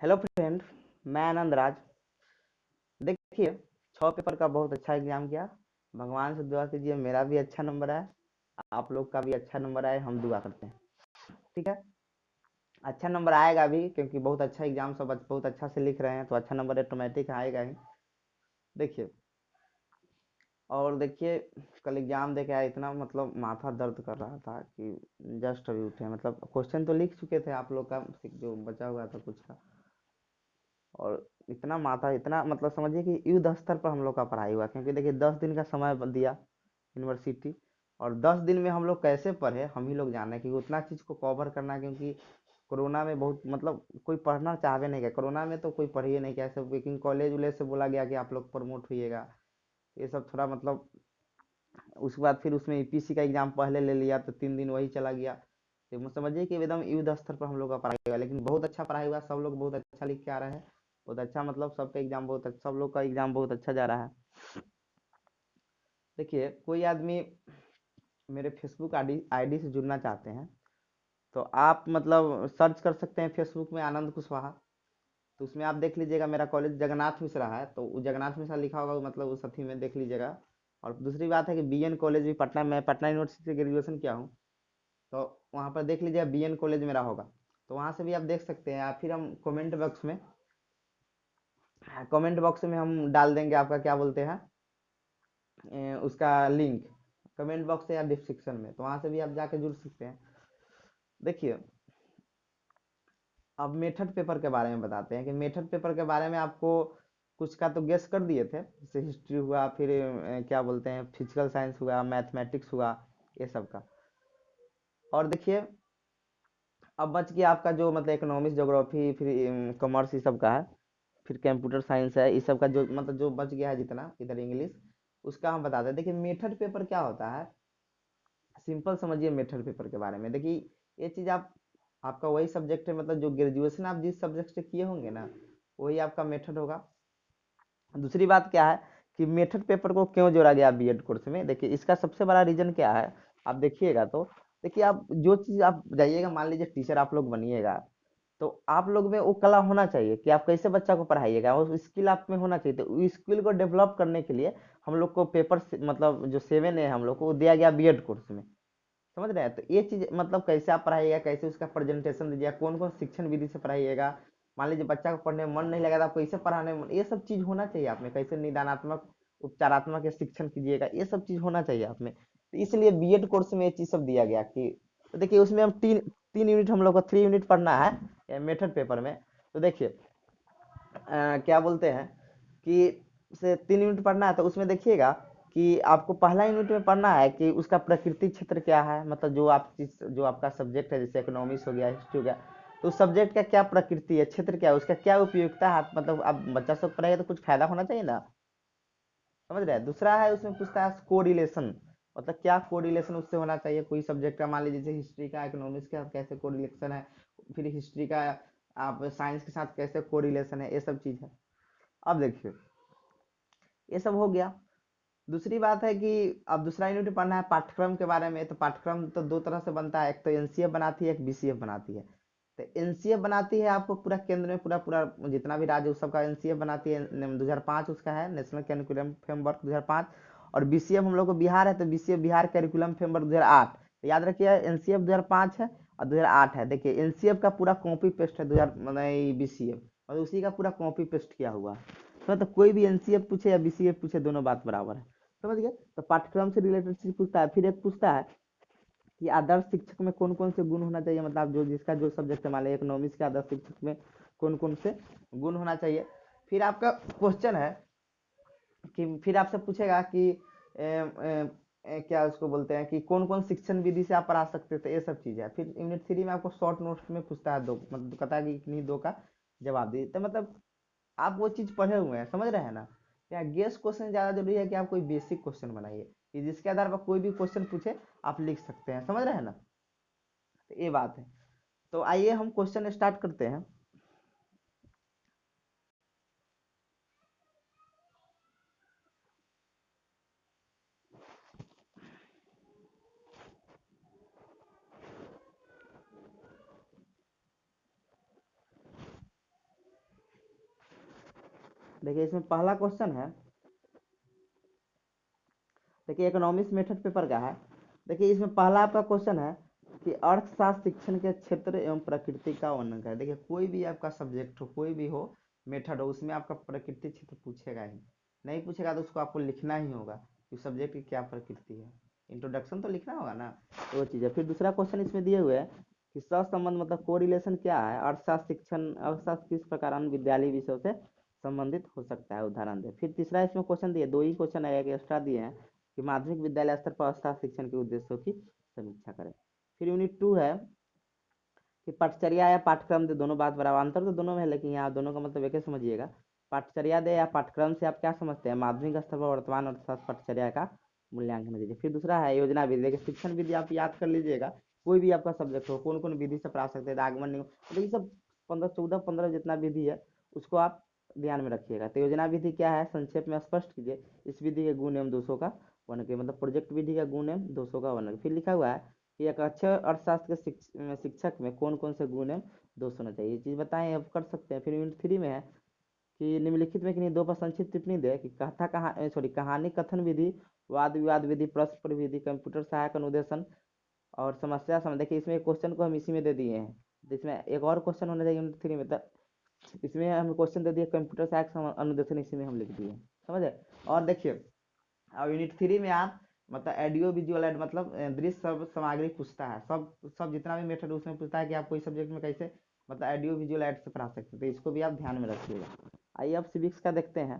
Hello friend. मैं आनंद राज। देखिए, 6 paper का बहुत अच्छा एग्जाम किया। भगवान से दुआ कीजिए मेरा भी अच्छा नंबर आए, आप लोग का भी अच्छा नंबर आए, हम दुआ करते हैं। ठीक है। अच्छा नंबर आएगा भी क्योंकि बहुत अच्छा एग्जाम सब बहुत अच्छा से लिख रहे हैं, तो अच्छा नंबर ऑटोमेटिक आएगा ही। देखिए, और देखिए, कल एग्जाम दे के आया, इतना मतलब माथा दर्द कर रहा था कि जस्ट अभी उठे। मतलब क्वेश्चन तो लिख चुके थे आप लोग का, जो बचा हुआ था कुछ का। और इतना माथा, इतना मतलब समझिए कि युद्ध स्तर पर हम लोग का पढ़ाई हुआ, क्योंकि देखिए 10 दिन का समय दिया यूनिवर्सिटी। और 10 दिन में हम लोग कैसे पढ़े हम ही लोग जाने, कि उतना चीज़ को कवर करना, क्योंकि कोरोना में बहुत मतलब कोई पढ़ना चाहवे नहीं गया। कोरोना में तो कोई पढ़ ही नहीं गया सब, लेकिन कॉलेज वॉलेज से बोला गया कि आप लोग प्रमोट होइएगा। ये सब थोड़ा मतलब, उसके बाद फिर उसमें ईपीसी का एग्जाम पहले ले लिया, तो 3 दिन वही चला गया। तो समझिए कि एकदम युद्ध स्तर पर हम लोग का पढ़ाई हुआ, लेकिन बहुत अच्छा पढ़ाई हुआ, सब लोग बहुत अच्छा लिख के आ रहे हैं। बहुत अच्छा, मतलब सबका एग्जाम बहुत अच्छा, सब लोग का एग्जाम बहुत अच्छा जा रहा है। देखिए, कोई आदमी मेरे फेसबुक आईडी से जुड़ना चाहते हैं, तो आप मतलब सर्च कर सकते हैं फेसबुक में आनंद कुशवाहा। तो उसमें आप देख लीजिएगा मेरा कॉलेज जगन्नाथ मिश्रा है, तो वो जगन्नाथ मिश्रा लिखा होगा, मतलब उस अथी में देख लीजिएगा। और दूसरी बात है कि बीएन कॉलेज भी पटना में, पटना यूनिवर्सिटी से ग्रेजुएशन किया हूँ, तो वहाँ पर देख लीजिएगा बीएन कॉलेज मेरा होगा। तो वहाँ से भी आप देख सकते हैं, या फिर हम कमेंट बॉक्स में हम डाल देंगे आपका क्या बोलते हैं, उसका लिंक कमेंट बॉक्स या डिस्क्रिप्शन में, तो वहाँ से भी आप जाके जुड़ सकते हैं। देखिए, अब मेथड पेपर के बारे में बताते हैं कि मेथड पेपर के बारे में आपको कुछ का तो गेस कर दिए थे, जैसे हिस्ट्री हुआ, फिर क्या बोलते हैं फिजिकल साइंस हुआ, मैथमेटिक्स हुआ, ये सब का। और देखिए, अब बच गया आपका जो मतलब इकोनॉमिक्स, ज्योग्राफी, फिर कॉमर्स, ये सब का है। फिर कंप्यूटर साइंस है, इस सब का जो मतलब जो बच गया है जितना, इधर इंग्लिश, उसका हम बताते हैं। देखिए, मेथड पेपर क्या होता है, सिंपल समझिए मेथड पेपर के बारे में। देखिए, ये चीज़ आपका वही सब्जेक्ट है, मतलब जो ग्रेजुएशन आप जिस सब्जेक्ट से किए होंगे ना, वही आपका मेथड होगा। दूसरी बात क्या है कि मेथड पेपर को क्यों जोड़ा गया बीएड कोर्स में, देखिए इसका सबसे बड़ा रीजन क्या है, आप देखिएगा तो। देखिए, आप जो चीज़ आप जाइएगा, मान लीजिए टीचर आप लोग बनिएगा, तो आप लोग में वो कला होना चाहिए कि आप कैसे बच्चा को पढ़ाइएगा, वो स्किल आप में होना चाहिए। तो उस स्किल को डेवलप करने के लिए हम लोग को पेपर मतलब जो 7 है हम लोग को वो दिया गया बीएड कोर्स में। समझ रहे हैं। तो ये चीज मतलब कैसे आप पढ़ाइएगा, कैसे उसका प्रेजेंटेशन दीजिएगा, कौन कौन शिक्षण विधि से पढ़ाइएगा। मान लीजिए बच्चा को पढ़ने में मन नहीं लगा, तो आप कैसे पढ़ाने में ये सब चीज होना चाहिए आप में, कैसे निदानात्मक उपचारात्मक या शिक्षण कीजिएगा, ये सब चीज होना चाहिए आप में। तो इसलिए बीएड कोर्स में ये चीज सब दिया गया कि, तो देखिए उसमें हम तीन तीन यूनिट हम लोग को 3 यूनिट पढ़ना है मेथड पेपर में। तो देखिए, क्या बोलते हैं कि से 3 यूनिट पढ़ना है, तो उसमें देखिएगा कि आपको पहला यूनिट में पढ़ना है कि उसका प्रकृति क्षेत्र क्या है, मतलब जो आपका सब्जेक्ट है, जैसे इकोनॉमिक्स हो गया, हिस्ट्री हो गया, तो उस सब्जेक्ट का क्या प्रकृति है, क्षेत्र क्या है, उसका क्या उपयोगिता है, मतलब अब बच्चा सब पढ़ेगा तो कुछ फायदा होना चाहिए ना। समझ रहे हैं। दूसरा है, उसमें पूछता है कोरिलेशन, मतलब क्या कोरिलेशन उससे होना चाहिए, कोई सब्जेक्ट का, मान लीजिए जैसे हिस्ट्री का इकोनॉमिक्स का कैसे कोरिलेशन है, फिर हिस्ट्री का आप साइंस के साथ कैसे कोरिलेशन है, ये सब चीज़ है। अब देखिए, ये सब हो गया। दूसरी बात है कि अब दूसरा यूनिट पढ़ना है पाठ्यक्रम के बारे में। तो पाठ्यक्रम तो दो तरह से बनता है, एक तो एनसीएफ बनाती है, एक बीसीएफ बनाती है। तो एनसीएफ बनाती है आपको पूरा केंद्र में, पूरा पूरा जितना भी राज्य उस सबका एनसीएफ बनाती है, 2005 उसका है, नेशनल कैरिकुलम फ्रेमवर्क 2005। और बीसीएफ हम लोग को बिहार है, तो बीसीएफ बिहार कैरिकुलम फ्रेमवर्क 2008। तो याद रखिए एनसीएफ 2005 है और 2008 है। देखिए एनसीएफ का पूरा कॉपी पेस्ट है 2000 मतलब बीसीएफ, और उसी का पूरा कॉपी पेस्ट किया हुआ है। तो कोई भी एनसीएफ पूछे या बीसीएफ पूछे, दोनों बात बराबर है। समझ गए। तो पाठ्यक्रम से रिलेटेड चीज पूछता है। फिर एक पूछता है कि आदर्श शिक्षक में कौन कौन से गुण होना चाहिए, मतलब जो जिसका जो सब्जेक्ट है, मान लीजिए इकोनॉमिक्स के आदर्श शिक्षक में कौन कौन से गुण होना चाहिए। फिर आपका क्वेश्चन है कि फिर आपसे पूछेगा कि क्या उसको बोलते हैं कि कौन कौन शिक्षण विधि से आप पढ़ा सकते थे, ये सब चीज़ है। फिर यूनिट 3 में आपको शॉर्ट नोट्स में पूछता है, दो मतलब कहता है कि इतनी दो का जवाब दीजिए। तो मतलब आप वो चीज़ पढ़े हुए हैं, समझ रहे हैं ना। या गेस क्वेश्चन ज़्यादा जरूरी है कि आप कोई बेसिक क्वेश्चन बनाइए, कि जिसके आधार पर कोई भी क्वेश्चन पूछे आप लिख सकते हैं, समझ रहे हैं ना। तो ये बात है। तो आइए हम क्वेश्चन स्टार्ट करते हैं। देखिए इसमें पहला क्वेश्चन है, देखिए इकोनॉमिक्स मेथड पेपर का है। देखिए इसमें पहला आपका क्वेश्चन है कि अर्थशास्त्र शिक्षण के क्षेत्र एवं प्रकृति का वर्णन करें। देखिए कोई भी आपका सब्जेक्ट हो, कोई भी हो, मेथड हो, उसमें आपका प्रकृति क्षेत्र पूछेगा ही नहीं, पूछेगा तो उसको आपको लिखना ही होगा कि सब्जेक्ट की क्या प्रकृति है, इंट्रोडक्शन तो लिखना होगा ना, तो वो चीज़ है। फिर दूसरा क्वेश्चन इसमें दिए हुए है कि सहसंबंध मतलब को रिलेशन क्या है, अर्थशास्त्र शिक्षण अर्थशास्त्र किस प्रकार अन्य विद्यालय विषयों से संबंधित हो सकता है, उदाहरण दे। फिर तीसरा इसमें क्वेश्चन दिए, दो ही क्वेश्चन है, एक एक्स्ट्रा दिए हैं कि माध्यमिक विद्यालय स्तर पर अर्थशास्त्र शिक्षण के उद्देश्यों की समीक्षा करें। फिर यूनिट 2 है कि पाठचर्या या पाठ्यक्रम दे, दोनों बात बराबर, अंतर तो दोनों में है लेकिन यहाँ दोनों का मतलब एक ही समझिएगा। पाठचर्या दे या पाठ्यक्रम से आप क्या समझते हैं, माध्यमिक स्तर पर वर्तमान अर्थशास्त्र पाठचर्या का मूल्यांकन दीजिए। फिर दूसरा है योजना विधि। देखिए शिक्षण विधि आप याद कर लीजिएगा, कोई भी आपका सब्जेक्ट हो, कौन कौन विधि से पढ़ा सकते हैं, आगमन निगम, तो ये सब 14 15 जितना विधि है उसको आप ध्यान में रखिएगा। तो योजना विधि क्या है, संक्षेप में स्पष्ट कीजिए इस विधि के गुण एवं दोषों का वर्णन करिए, मतलब प्रोजेक्ट विधि का गुण एवं दोषों का वर्णन। फिर लिखा हुआ है कि एक अच्छे अर्थशास्त्र के शिक्षक में कौन कौन से गुण एवं दोष होना चाहिए, ये चीज़ बताएं, आप कर सकते हैं। फिर यूनिट 3 में है कि निम्नलिखित में किन्हीं दो पर संक्षिप्त टिप्पणी दे कि कहानी कथन विधि, वाद विवाद विधि, प्रश्न विधि, कंप्यूटर सहायक अनुदेशन और समस्या समझ। देखिए इसमें क्वेश्चन को हम इसी में दे दिए हैं, तो इसमें एक और क्वेश्चन होना चाहिए यूनिट 3 में, तो इसमें हम क्वेश्चन दे दिए कंप्यूटर सहायक अनुदेशन, इसी में हम लिख दिए, समझे। और देखिए अब यूनिट 3 में आप मतलब ऑडियो विजुअल एड मतलब दृश्य सब सामग्री पूछता है, सब सब जितना भी मेथड उसमें पूछता है कि आप कोई सब्जेक्ट में कैसे मतलब ऑडियो विजुअल एड से पढ़ा सकते हैं, तो इसको भी आप ध्यान में रखिएगा। आइए अब सिविक्स का देखते हैं।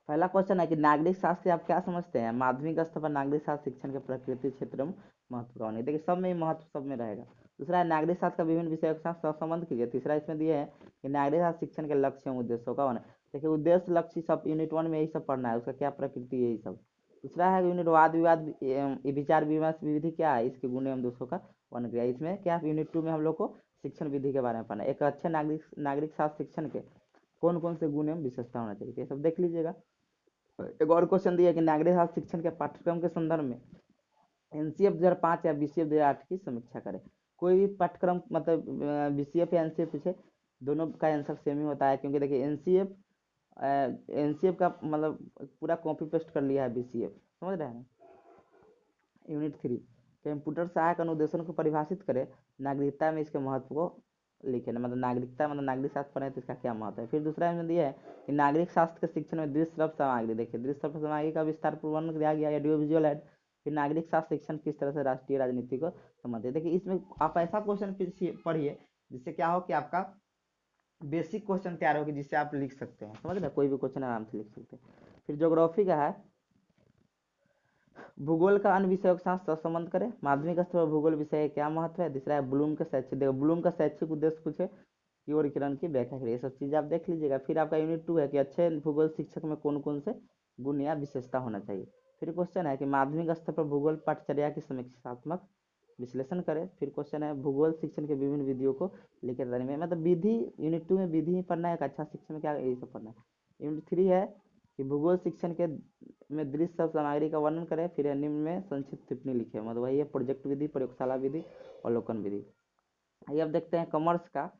पहला क्वेश्चन है कि नागरिक शास्त्र से आप क्या समझते हैं, माध्यमिक स्तर पर नागरिक शास्त्र शिक्षण के प्रकृति क्षेत्र में महत्व का होने, देखिए सब में महत्व सब में रहेगा। दूसरा है नागरिक शास्त्र का विभिन्न विषयों के साथ सहसंबंध कीजिए। तीसरा इसमें दिए है कि नागरिक शास्त्र शिक्षण के लक्ष्य एवं उद्देश्यों का होना। देखिए उद्देश्य लक्ष्य सब यूनिट 1 में यही सब पढ़ना है, उसका क्या प्रकृति है, यही सब। दूसरा है यूनिट वाद विवाद विचार विमर्श विधि क्या है, इसके गुण एवं दोषों का वर्णन किया। इसमें क्या यूनिट 2 में हम लोग को शिक्षण विधि के बारे में पढ़ना है, एक अच्छे नागरिक नागरिक शास्त्र शिक्षण के कौन कौन से गुण एवं विशेषता होना चाहिए, ये सब देख लीजिएगा। एक और क्वेश्चन दिया कि नागरिक शास्त्र शिक्षण के पाठ्यक्रम के संदर्भ में एनसीएफ 2005 या बीसीएफ 2008 की समीक्षा करें। कोई भी पाठ्यक्रम मतलब बीसीएफ या एनसीएफ पूछे, दोनों का आंसर सेम ही होता है, क्योंकि देखिए एनसीएफ का मतलब पूरा कॉपी पेस्ट कर लिया है बीसीएफ, समझ रहे हैं। यूनिट 3 कंप्यूटर सहायक अनुदेशन को परिभाषित करें, नागरिकता में इसके महत्व को लिखे, मतलब नागरिकता मतलब नागरिक शास्त्र पढ़े तो इसका क्या महत्व है। फिर दूसरा में दिया है कि नागरिक शास्त्र के शिक्षण में दृश्य श्रव्य सामग्री, देखिए दृश्य श्रव्य सामग्री का विस्तार पूर्वक दिया गया, ऑडियो विजुअल एड। फिर नागरिक शास्त्र शिक्षण किस तरह से राष्ट्रीय राजनीति को संबंधित, देखिए इसमें आप ऐसा क्वेश्चन पढ़िए जिससे क्या हो कि आपका बेसिक क्वेश्चन तैयार होगी, जिससे आप लिख सकते हैं, समझ रहे, कोई भी क्वेश्चन आराम से लिख सकते हैं। फिर ज्योग्राफी का है, भूगोल का अन्य विषयों के साथ सहसंबंध करें, माध्यमिक स्तर पर भूगोल विषय क्या महत्व है। तीसरा है ब्लूम का शैक्षिक, देखो ब्लूम का शैक्षिक उद्देश्य पूछे की और किरण की व्याख्या करिए, ये सब चीज़ आप देख लीजिएगा। फिर आपका यूनिट 2 है कि अच्छे भूगोल शिक्षक में कौन कौन से गुण या विशेषता होना चाहिए। फिर क्वेश्चन है कि माध्यमिक स्तर पर भूगोल पाठचर्या की समीक्षात्मक विश्लेषण करें। फिर क्वेश्चन है भूगोल शिक्षण के विभिन्न विधियों को लिखित में, मतलब विधि यूनिट 2 में विधि ही पढ़ना है, एक अच्छा शिक्षण में क्या यही सब पढ़ना है। यूनिट 3 है कि भूगोल शिक्षण के में दृश्य सब सामग्री का वर्णन करें। फिर निम्न में संक्षिप्त टिप्पणी लिखे, मतलब वही है प्रोजेक्ट विधि, प्रयोगशाला विधि, अवलोकन विधि। आइए अब देखते हैं कॉमर्स का।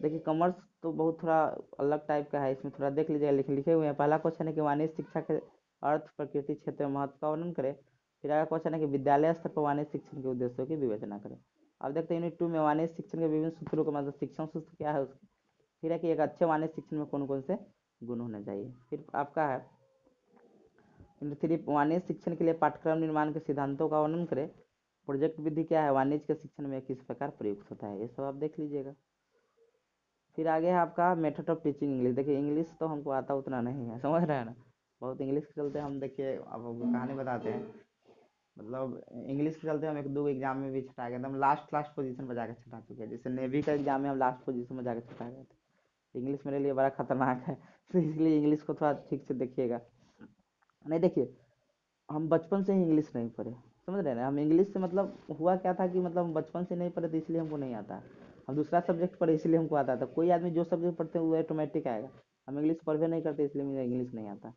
देखिए कॉमर्स तो बहुत थोड़ा अलग टाइप का है, इसमें थोड़ा देख लीजिएगा, लिखे हुए हैं। पहला क्वेश्चन है कि वाणिज्य शिक्षा के अर्थ प्रकृति क्षेत्र में महत्व का वर्णन करें। फिर अगला क्वेश्चन है कि विद्यालय स्तर पर वाणिज्य शिक्षण के उद्देश्यों की विवेचना करें। अब देखते हैं यूनिट 2 में वाणिज्य शिक्षण के विभिन्न सूत्रों का मतलब शिक्षण सूत्र क्या है उसके। फिर है कि एक अच्छे वाणिज्य शिक्षण में कौन कौन से गुण होने चाहिए। फिर आपका है यूनिट 3 वाणिज्य शिक्षण के लिए पाठ्यक्रम निर्माण के सिद्धांतों का वर्णन करें। प्रोजेक्ट विधि क्या है, वाणिज्य के शिक्षण में किस प्रकार प्रयुक्त होता है, ये सब आप देख लीजिएगा। फिर आगे है आपका मेथड ऑफ टीचिंग इंग्लिश। देखिए इंग्लिश तो हमको आता उतना नहीं है, समझ रहे हैं ना, बहुत इंग्लिश के चलते हम देखिए अब आपको कहानी बताते हैं, मतलब इंग्लिश के चलते हम एक दो एग्जाम में भी छटा गए, एकदम लास्ट लास्ट पोजीशन पर जाकर छटा चुके हैं। जैसे नेवी का एग्जाम में हम लास्ट पोजीशन में जाकर छटा गए थे। इंग्लिश मेरे लिए बड़ा खतरनाक है, तो इसलिए इंग्लिश को थोड़ा ठीक से देखिएगा। नहीं देखिए हम बचपन से ही इंग्लिश नहीं पढ़े, समझ रहे हैं ना, हम इंग्लिश से मतलब हुआ क्या था कि मतलब हम बचपन से नहीं पढ़े तो इसलिए हमको नहीं आता। हम दूसरा सब्जेक्ट पढ़े इसलिए हमको आता था। कोई आदमी जो सब्जेक्ट पढ़ते हैं वो ऑटोमेटिक आएगा, हम इंग्लिश पढ़वे नहीं करते इसलिए मुझे इंग्लिश नहीं आता।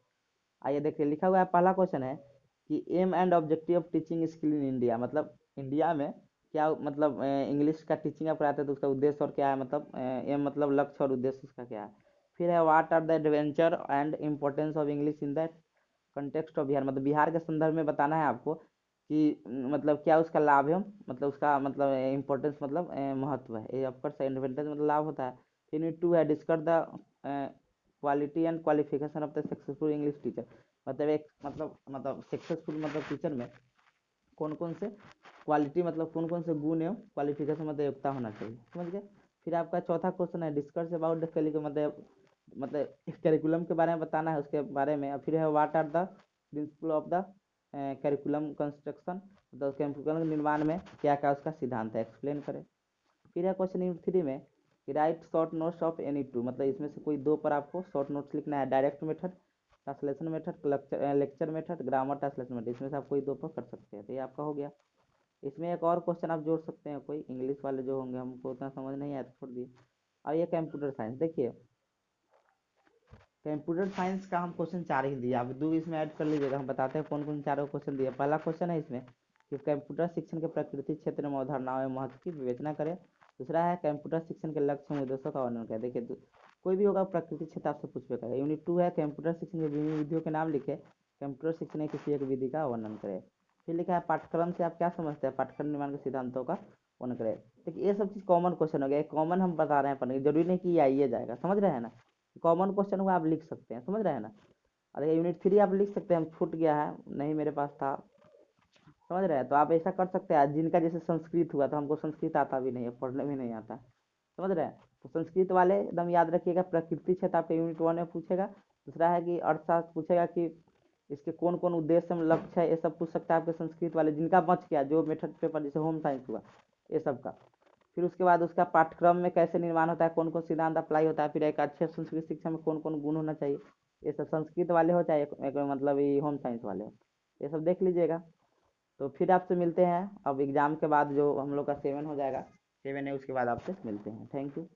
आइए देखिए लिखा हुआ है, पहला क्वेश्चन है कि aim and objective of teaching skill in India, मतलब इंडिया में क्या मतलब इंग्लिश का टीचिंग आप कराते हैं तो उसका उद्देश्य और क्या है, मतलब एम मतलब लक्ष्य और उद्देश्य उसका क्या है। फिर है what are the adventure and importance of English in the context of Bihar, मतलब बिहार के संदर्भ में बताना है आपको कि मतलब क्या उसका लाभ है, मतलब उसका मतलब इम्पोर्टेंस मतलब महत्व है, ये ऑफकोर्स एडवांटेज मतलब लाभ होता है। यूनिट 2 है discuss the quality and qualification of the successful English teacher, मतलब एक मतलब सक्सेसफुल मतलब टीचर में कौन कौन से क्वालिटी मतलब कौन कौन से गुण एवं क्वालिफिकेशन मतलब योग्यता होना चाहिए, समझ गए। फिर आपका चौथा क्वेश्चन है डिस्कस अबाउट द करिकुलम, मतलब करिकुलम के बारे में बताना है उसके बारे में। फिर है what are the principle of the curriculum construction, मतलब करिकुलम निर्माण में क्या क्या उसका सिद्धांत है एक्सप्लेन करें। फिर है क्वेश्चन नंबर 3 में कि right short notes of any two, मतलब इसमें से कोई दो पर आपको शॉर्ट नोट्स लिखना है, direct method, translation method, lecture method, grammar translation method, इसमें से आप कोई दो पर कर सकते हैं। तो ये आपका हो गया। इसमें एक और क्वेश्चन आप जोड़ सकते हैं, कोई इंग्लिश वाले जो होंगे हमको उतना समझ नहीं आया तो छोड़ दिए। अब ये कंप्यूटर साइंस देखिए, कंप्यूटर साइंस का हम क्वेश्चन 4 ही दिया, आप दो इसमें ऐड कर लीजिएगा, हम बताते हैं कौन कौन चारों क्वेश्चन दिए। पहला क्वेश्चन है इसमें कि कंप्यूटर शिक्षण के प्रकृति क्षेत्र में अवधारणाओं एवं महत्व की विवेचना करें। दूसरा है कंप्यूटर शिक्षण के लक्ष्य एवं उद्देश्यों का वर्णन करें। देखिए कोई भी होगा प्रकृति क्षेत्र आपसे पूछेगा। यूनिट 2 है कंप्यूटर शिक्षण की विभिन्न विधियों के नाम लिखे, कंप्यूटर शिक्षण की किसी एक विधि का वर्णन करें। फिर लिखा है पाठ्यक्रम से आप क्या समझते हैं, पाठ्यक्रम निर्माण के सिद्धांतों का वर्णन करें। देखिए ये सब चीज़ कॉमन क्वेश्चन हो गया, कॉमन हम बता रहे हैं पढ़ने, जरूरी नहीं कि ये आइए जाएगा, समझ रहे हैं ना। कॉमन क्वेश्चन को आप लिख सकते हैं, समझ रहे हैं ना। अरे यूनिट 3 आप लिख सकते हैं, हम छूट गया है नहीं मेरे पास था, समझ रहे हैं। तो आप ऐसा कर सकते हैं, जिनका जैसे संस्कृत हुआ तो हमको संस्कृत आता भी नहीं है, पढ़ने भी नहीं आता, समझ रहे हैं। तो संस्कृत वाले एकदम याद रखिएगा, प्रकृति क्षेत्र आपके यूनिट 1 में पूछेगा। दूसरा है कि अर्थशास्त्र पूछेगा कि इसके कौन कौन उद्देश्य में लक्ष्य है, ये सब पूछ सकता है आपके संस्कृत वाले, जिनका बच गया जो मेथड पेपर जैसे होम साइंस हुआ ये सब का। फिर उसके बाद उसका पाठ्यक्रम में कैसे निर्माण होता है, कौन कौन सिद्धांत अप्लाई होता है, फिर एक अच्छे संस्कृत शिक्षा में कौन कौन गुण होना चाहिए, ये सब संस्कृत वाले हो चाहे एक मतलब ये होम साइंस वाले हो, ये सब देख लीजिएगा। तो फिर आपसे मिलते हैं अब एग्जाम के बाद, जो हम लोग का 7 हो जाएगा, 7 है उसके बाद आपसे मिलते हैं। Thank you.